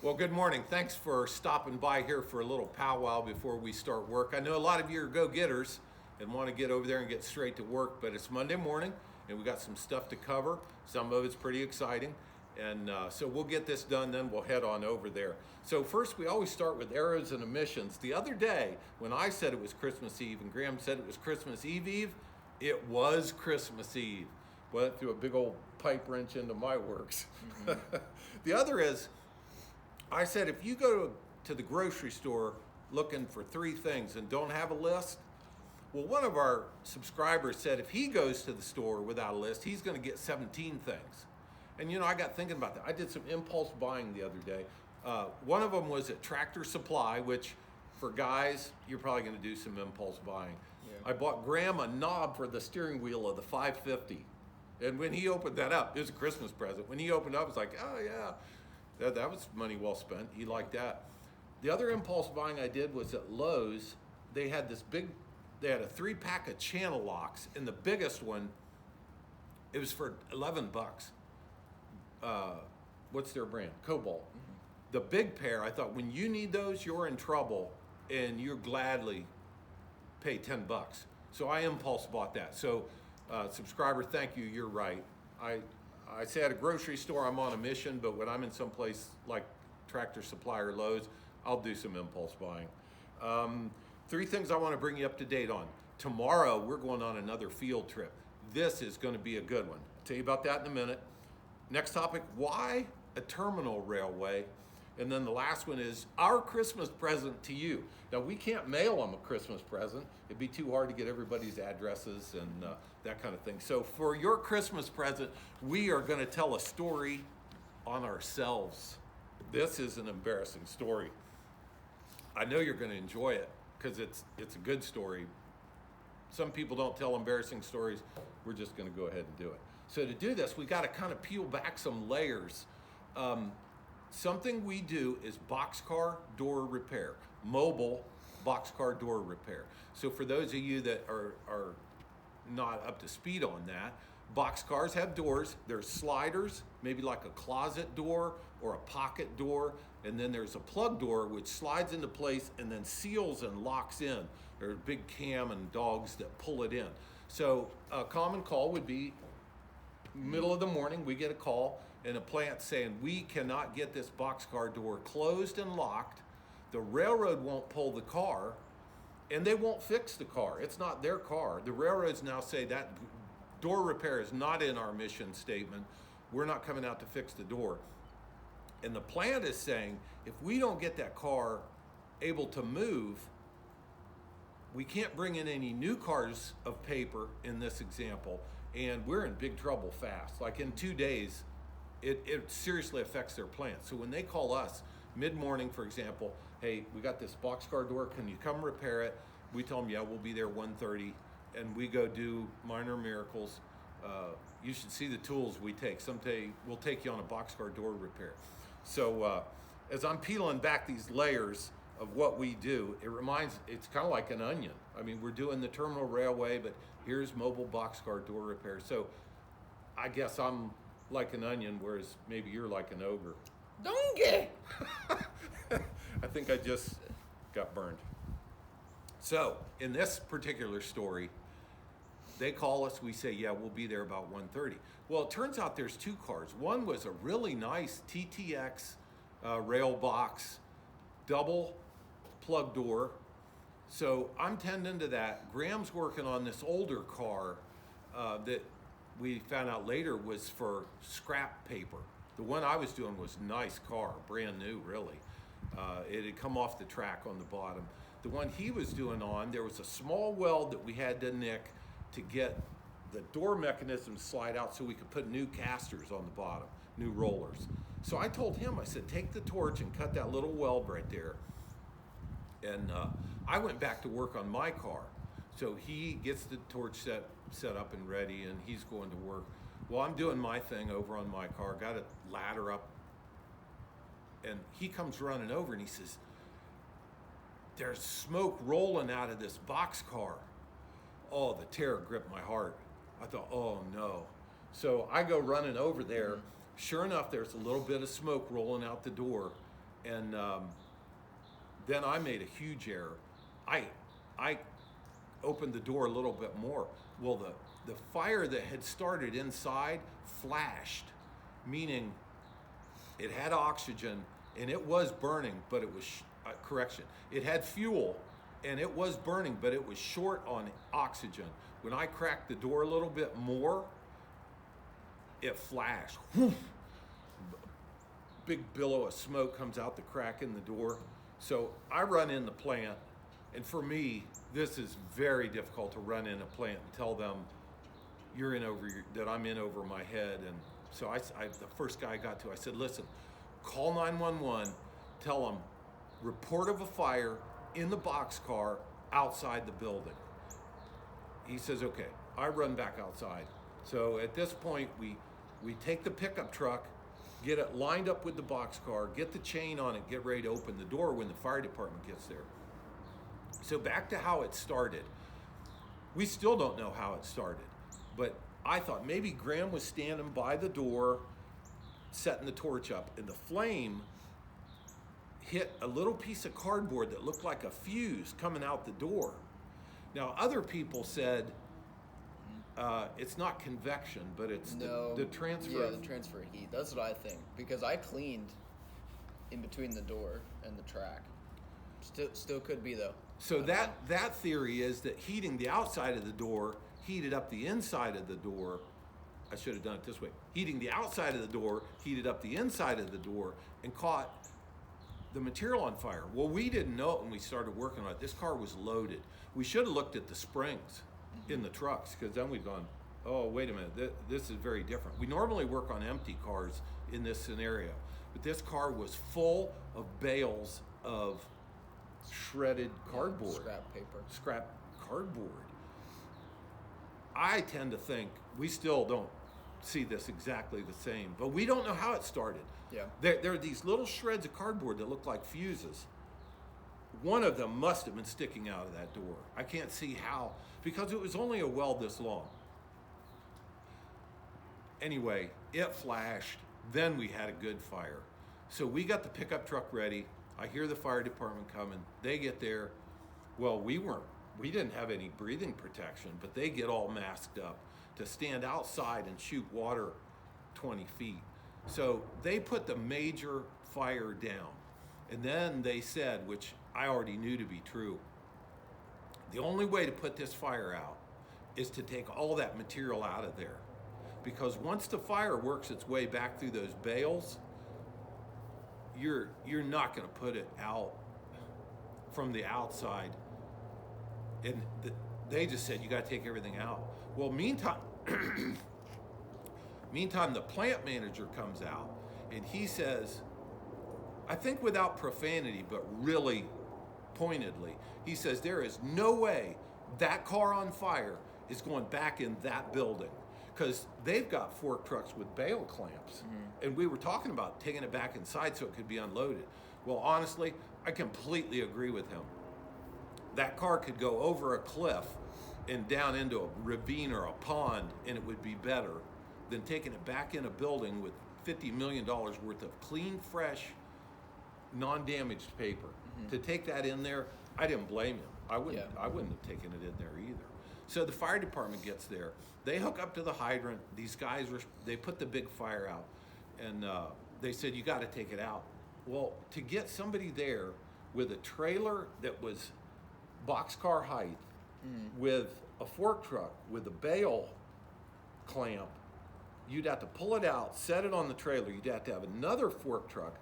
Well, good morning. Thanks for stopping by here for a little powwow before we start work. I know a lot of you are go-getters and want to get over there and get straight to work, but it's Monday morning and we got some stuff to cover. Some of it's pretty exciting. And so we'll get this done, then we'll head on over there. So first, we always start with errors and omissions. The other day, when I said it was Christmas Eve and Graham said it was Christmas Eve, it was Christmas Eve. Went through a big old pipe wrench into my works. Mm-hmm. The other is, I said, if you go to the grocery store looking for three things and don't have a list, well, one of our subscribers said if he goes to the store without a list, he's going to get 17 things. And, I got thinking about that. I did some impulse buying the other day. One of them was at Tractor Supply, which for guys, you're probably going to do some impulse buying. Yeah. I bought Graham a knob for the steering wheel of the 550. And when he opened that up, it was a Christmas present. When he opened it up, it's like, oh, yeah. That was money well spent. He liked that. The other impulse buying I did was at Lowe's. They had a 3-pack of channel locks, and the biggest one, it was for $11. What's their brand? Cobalt. Mm-hmm. The big pair, I thought, when you need those, you're in trouble, and you'll gladly pay $10. So I impulse bought that. So subscriber, thank you. You're right. I say at a grocery store, I'm on a mission, but when I'm in some place like Tractor Supply or Lowe's, I'll do some impulse buying. Three things I want to bring you up to date on. Tomorrow, we're going on another field trip. This is going to be a good one. I'll tell you about that in a minute. Next topic, why a terminal railway? And then the last one is our Christmas present to you. Now, we can't mail them a Christmas present. It'd be too hard to get everybody's addresses and that kind of thing. So for your Christmas present, we are going to tell a story on ourselves. This is an embarrassing story. I know you're going to enjoy it because it's a good story. Some people don't tell embarrassing stories. We're just going to go ahead and do it. So to do this, we got to kind of peel back some layers. Something we do is boxcar door repair, mobile boxcar door repair. So for those of you that are not up to speed on that, boxcars have doors. There's sliders, maybe like a closet door or a pocket door, and then there's a plug door which slides into place and then seals and locks in. There's a big cam and dogs that pull it in. So a common call would be middle of the morning, we get a call and a plant saying we cannot get this boxcar door closed and locked. The railroad won't pull the car and they won't fix the car. It's not their car. The railroads now say that door repair is not in our mission statement. We're not coming out to fix the door. And the plant is saying if we don't get that car able to move, we can't bring in any new cars of paper in this example, and we're in big trouble fast. Like in 2 days, it seriously affects their plant. So when they call us mid-morning, for example, hey, we got this boxcar door, can you come repair it? We tell them, yeah, we'll be there 1:30, and we go do minor miracles. You should see the tools we take. Someday we'll take you on a boxcar door repair. So as I'm peeling back these layers of what we do, it's kind of like an onion. I mean, we're doing the terminal railway, but here's mobile boxcar door repair. So I guess I'm like an onion, whereas maybe you're like an ogre. Donkey! I think I just got burned. So in this particular story, they call us, we say, yeah, we'll be there about 1:30. Well, it turns out there's two cars. One was a really nice TTX rail box, double plug door. So I'm tending to that. Graham's working on this older car that we found out later was for scrap paper. The one I was doing was a nice car, brand new, really. It had come off the track on the bottom. The one he was doing on, there was a small weld that we had to nick to get the door mechanism to slide out so we could put new casters on the bottom, new rollers. So I told him, I said, take the torch and cut that little weld right there. And I went back to work on my car. So he gets the torch set up and ready, and he's going to work. Well, I'm doing my thing over on my car, got a ladder up, and he comes running over and he says, there's smoke rolling out of this boxcar. Oh, the terror gripped my heart. I thought, oh no. So I go running over there. Sure enough, there's a little bit of smoke rolling out the door. And then I made a huge error. I opened the door a little bit more. Well, the fire that had started inside flashed, meaning it had oxygen and it was burning, but it was, correction, it had fuel and it was burning, but it was short on oxygen. When I cracked the door a little bit more, it flashed. Whoosh. Big billow of smoke comes out the crack in the door. So I run in the plant, and for me, this is very difficult to run in a plant and tell them that I'm in over my head. And so the first guy I got to, I said, listen, call 911, tell them report of a fire in the boxcar outside the building. He says, okay. I run back outside. So at this point, we take the pickup truck, get it lined up with the boxcar, get the chain on it, get ready to open the door when the fire department gets there. So back to how it started. We still don't know how it started, but I thought maybe Graham was standing by the door, setting the torch up, and the flame hit a little piece of cardboard that looked like a fuse coming out the door. Now, other people said it's not convection, but it's the transfer. Yeah, the transfer of heat. That's what I think, because I cleaned in between the door and the track. Still could be though. So that theory is that heating the outside of the door heated up the inside of the door. I should have done it this way. Heating the outside of the door heated up the inside of the door and caught the material on fire. Well, we didn't know it when we started working on it. This car was loaded. We should have looked at the springs in the trucks, because then we'd gone, oh, wait a minute, this is very different. We normally work on empty cars in this scenario, but this car was full of bales of shredded cardboard. Scrap cardboard. I tend to think we still don't see this exactly the same, but we don't know how it started. Yeah. There are these little shreds of cardboard that look like fuses. One of them must have been sticking out of that door. I can't see how, because it was only a weld this long. Anyway, it flashed. Then we had a good fire. So we got the pickup truck ready. I hear the fire department coming. They get there. Well, we didn't have any breathing protection, but they get all masked up to stand outside and shoot water 20 feet. So they put the major fire down. And then they said, which I already knew to be true, the only way to put this fire out is to take all that material out of there. Because once the fire works its way back through those bales, you're not going to put it out from the outside. And they just said, you got to take everything out. Well, meantime, the plant manager comes out and he says, I think without profanity, but really pointedly, he says, there is no way that car on fire is going back in that building, because they've got fork trucks with bale clamps. Mm-hmm. And we were talking about taking it back inside so it could be unloaded. Well, honestly, I completely agree with him. That car could go over a cliff and down into a ravine or a pond, and it would be better than taking it back in a building with $50 million worth of clean, fresh, non-damaged paper. Mm-hmm. To take that in there, I didn't blame him. I wouldn't have taken it in there either. So the fire department gets there. They hook up to the hydrant. These guys they put the big fire out, and they said, you got to take it out. Well, to get somebody there with a trailer that was boxcar height, with a fork truck with a bale clamp, you'd have to pull it out, set it on the trailer. You'd have to have another fork truck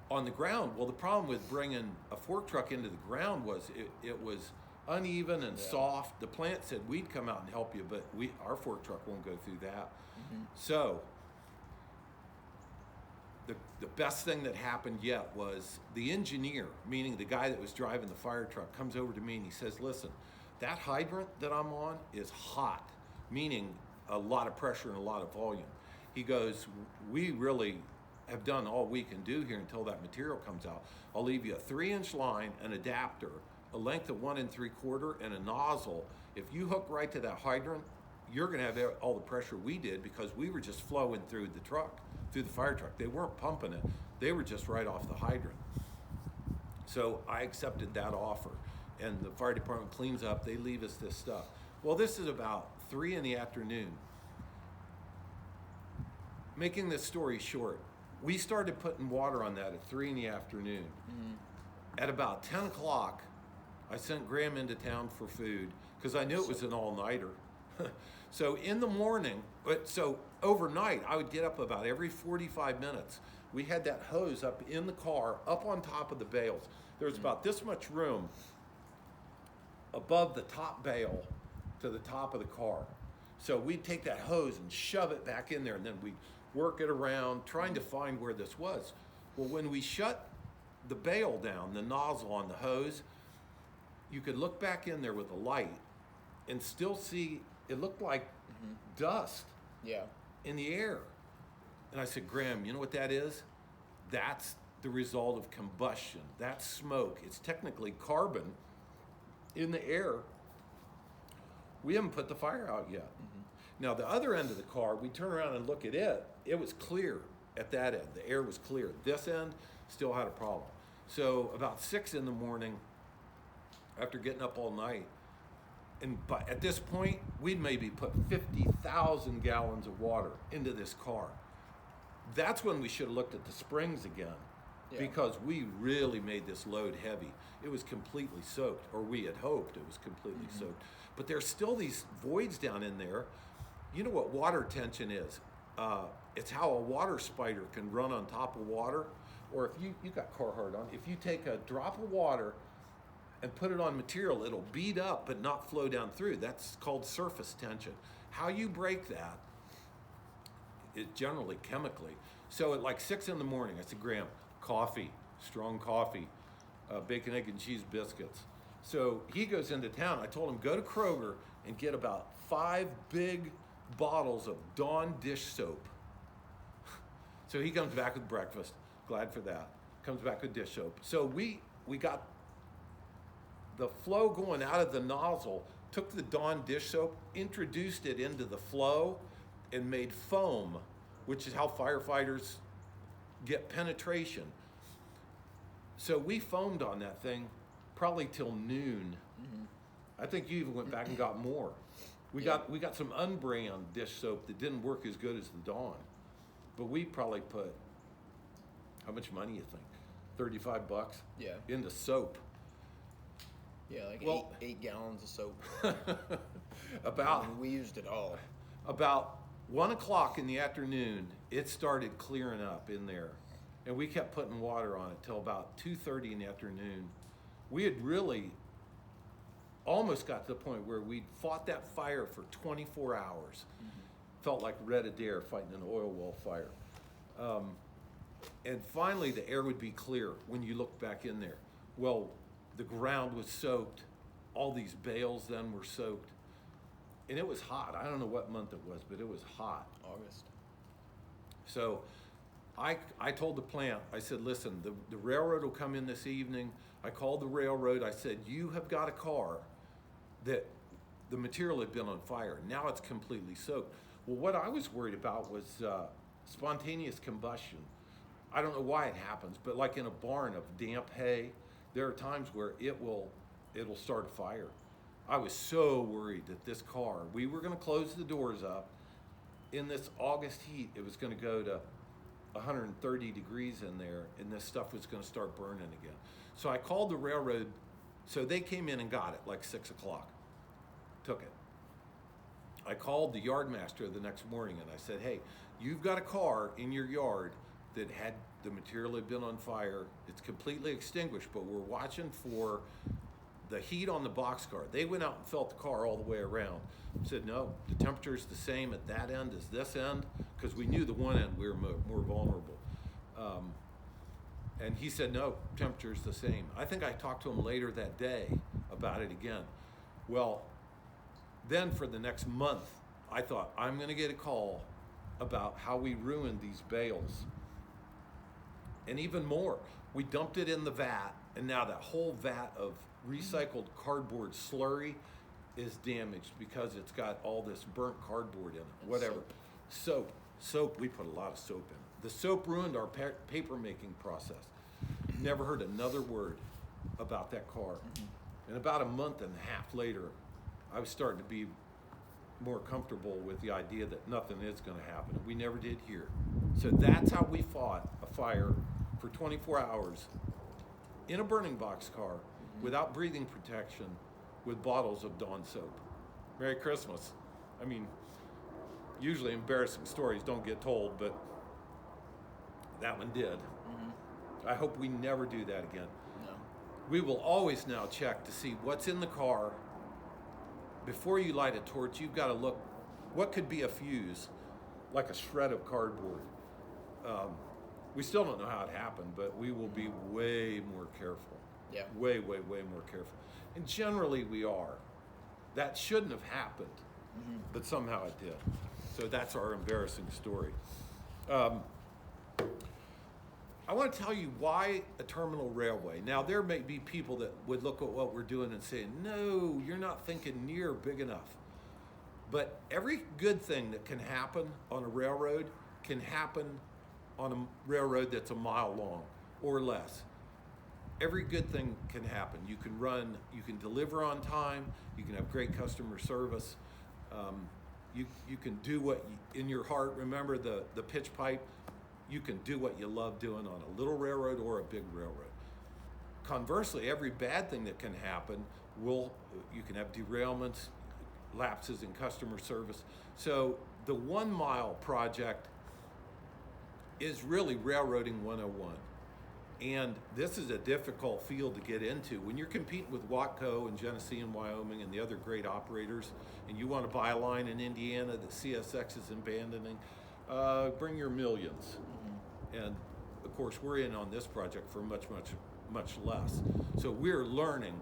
on the ground. Well, the problem with bringing a fork truck into the ground was it was uneven and soft. The plant said we'd come out and help you, but our fork truck won't go through that. Mm-hmm. So the best thing that happened yet was the engineer, meaning the guy that was driving the fire truck, comes over to me and he says, listen, that hydrant that I'm on is hot, meaning a lot of pressure and a lot of volume. He goes, we really have done all we can do here until that material comes out. I'll leave you a 3-inch line, an adapter, a length of 1 3/4, and a nozzle. If you hook right to that hydrant, you're going to have all the pressure we did because we were just flowing through the truck, through the fire truck. They weren't pumping it. They were just right off the hydrant. So I accepted that offer, and the fire department cleans up. They leave us this stuff. Well, this is about 3 p.m. Making this story short, we started putting water on that at 3 p.m. Mm-hmm. At about 10 o'clock, I sent Graham into town for food because I knew it was an all-nighter. So in the morning, so overnight, I would get up about every 45 minutes. We had that hose up in the car, up on top of the bales. There was about this much room above the top bale to the top of the car. So we'd take that hose and shove it back in there, and then we'd work it around, trying to find where this was. Well, when we shut the bale down, the nozzle on the hose, you could look back in there with a light and still see, it looked like dust in the air. And I said, Graham, you know what that is? That's the result of combustion. That's smoke. It's technically carbon in the air. We haven't put the fire out yet. Now, the other end of the car, we turn around and look at it. It was clear at that end. The air was clear. This end still had a problem. So about 6 a.m, after getting up all night, but at this point, we'd maybe put 50,000 gallons of water into this car. That's when we should have looked at the springs again, because we really made this load heavy. It was completely soaked, or we had hoped it was completely soaked. But there's still these voids down in there. You know what water tension is? It's how a water spider can run on top of water. Or if you got Carhartt on, if you take a drop of water and put it on material, it'll bead up but not flow down through. That's called surface tension. How you break that is generally chemically. So at like 6 a.m, I said, Graham, coffee, strong coffee, bacon, egg, and cheese biscuits. So he goes into town. I told him, go to Kroger and get about 5 big bottles of Dawn dish soap. So he comes back with breakfast. Glad for that. Comes back with dish soap. So we got the flow going out of the nozzle, took the Dawn dish soap, introduced it into the flow, and made foam, which is how firefighters get penetration. So we foamed on that thing probably till noon. I think you even went back and got more. We got some unbrand dish soap that didn't work as good as the Dawn, but we probably put, how much money you think? $35 into soap. Yeah, like Well, 8 gallons of soap. We used it all. About 1 o'clock in the afternoon, it started clearing up in there, and we kept putting water on it till about 2:30 in the afternoon. We had really almost got to the point where we'd fought that fire for 24 hours. Felt like Red Adair fighting an oil well fire. And finally, the air would be clear when you looked back in there. Well, the ground was soaked. All these bales then were soaked. And it was hot. I don't know what month it was, but it was hot. August. So I told the plant, I said, listen, the railroad will come in this evening. I called the railroad. I said, you have got a car that the material had been on fire. Now it's completely soaked. Well, what I was worried about was spontaneous combustion. I don't know why it happens, but like in a barn of damp hay, there are times where it'll start a fire. I was so worried that this car, we were going to close the doors up. In this August heat, it was going to go to 130 degrees in there, and this stuff was going to start burning again. So I called the railroad. So they came in and got it like 6 o'clock. Took it. I called the yard master the next morning and I said, hey, you've got a car in your yard that had the material had been on fire. It's completely extinguished, but we're watching for the heat on the boxcar. They went out and felt the car all the way around. Said, no, the temperature's the same at that end as this end, because we knew the one end we were more vulnerable. And he said, no, temperature's the same. I think I talked to him later that day about it again. Well, then for the next month, I thought, I'm going to get a call about how we ruined these bales. And even more, we dumped it in the vat, and now that whole vat of recycled cardboard slurry is damaged because it's got all this burnt cardboard in it, And whatever. Soap, we put a lot of soap in. The soap ruined our paper making process. Never heard another word about that car. And about a month and a half later, I was starting to be more comfortable with the idea that nothing is going to happen. We never did here. So that's how we fought a fire for 24 hours in a burning boxcar without breathing protection with bottles of Dawn soap. Merry Christmas. I mean, usually embarrassing stories don't get told, but that one did. I hope we never do that again. No. We will always now check to see what's in the car. Before you light a torch, you've got to look what could be a fuse, like a shred of cardboard. We still don't know how it happened, but we will be way more careful. Yeah. Way more careful. And generally we are. That shouldn't have happened, but somehow it did. So that's our embarrassing story. I want to tell you why a terminal railway. Now, there may be people that would look at what we're doing and say, no, you're not thinking near big enough. But every good thing that can happen on a railroad can happen on a railroad that's a mile long or less. Every good thing can happen. You can deliver on time, you can have great customer service, you can do what in your heart, remember the pitch pipe, you can do what you love doing on a little railroad or a big railroad. Conversely, every bad thing that can happen you can have derailments, lapses in customer service. So the 1 mile project is really railroading 101. And this is a difficult field to get into. When you're competing with Watco and Genesee and Wyoming and the other great operators, and you want to buy a line in Indiana that CSX is abandoning, bring your millions. And of course, we're in on this project for much less. So we're learning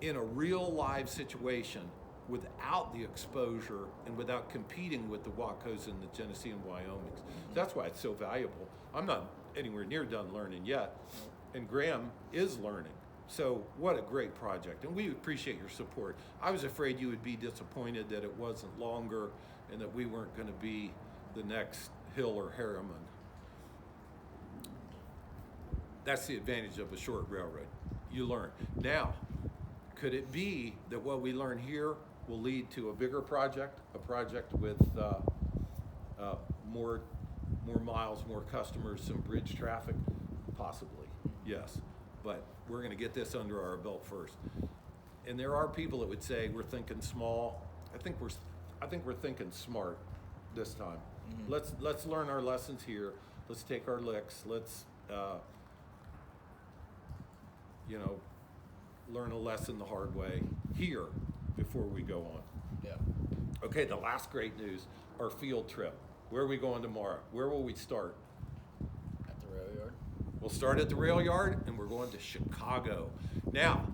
in a real live situation without the exposure and without competing with the Watcos and the Genesee and Wyomings. That's why it's so valuable. I'm not anywhere near done learning yet, and Graham is learning. So what a great project, and we appreciate your support. I was afraid you would be disappointed that it wasn't longer and that we weren't going to be the next Hill or Harriman. That's the advantage of a short railroad. You learn. Now, could it be that what we learn here will lead to a bigger project, a project with more miles, more customers, some bridge traffic? Possibly, yes. But we're going to get this under our belt first. And there are people that would say we're thinking small. I think we're thinking smart this time. Let's learn our lessons here. Let's take our licks. Let's learn a lesson the hard way here before we go on. Yeah. Okay, the last great news, our field trip. Where are we going tomorrow? Where will we start? At the rail yard. We'll start at the rail yard, and we're going to Chicago. Now,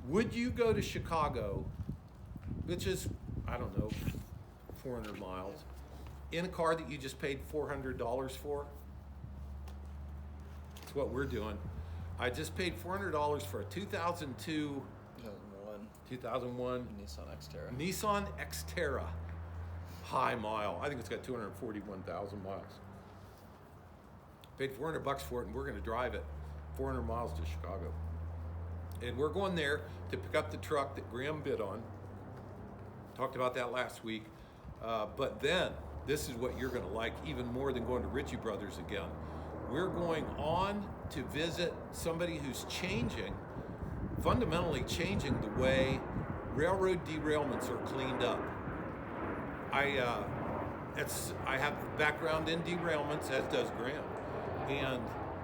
would you go to Chicago, which is, I don't know, 400 miles, in a car that you just paid $400 for? That's what we're doing. I just paid $400 for a 2002, 2001 Nissan Xterra. Nissan Xterra. High mile. I think it's got 241,000 miles. Paid $400 for it, and we're going to drive it 400 miles to Chicago. And we're going there to pick up the truck that Graham bid on. Talked about that last week. But then, this is what you're going to like even more than going to Ritchie Brothers again. We're going on to visit somebody who's fundamentally changing the way railroad derailments are cleaned up. I have background in derailments, as does Graham, and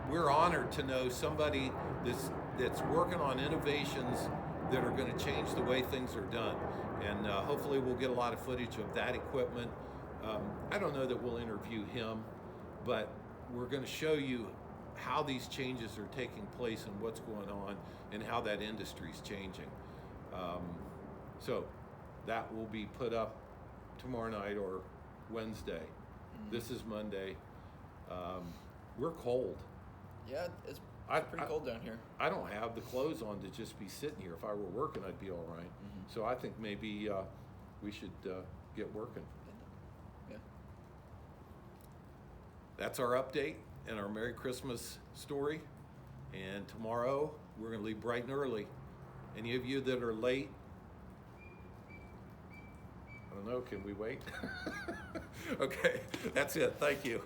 we're honored to know somebody that's working on innovations that are going to change the way things are done. And hopefully we'll get a lot of footage of that equipment. I don't know that we'll interview him, but we're going to show you how these changes are taking place and what's going on and how that industry is changing. So that will be put up tomorrow night or Wednesday. This is Monday. We're cold. Yeah, I, Pretty cold down here. I don't have the clothes on to just be sitting here. If I were working, I'd be all right. So I think maybe we should get working. Yeah. That's our update and our Merry Christmas story. And tomorrow we're going to leave bright and early. Any of you that are late, I don't know, can we wait? Okay, that's it. Thank you.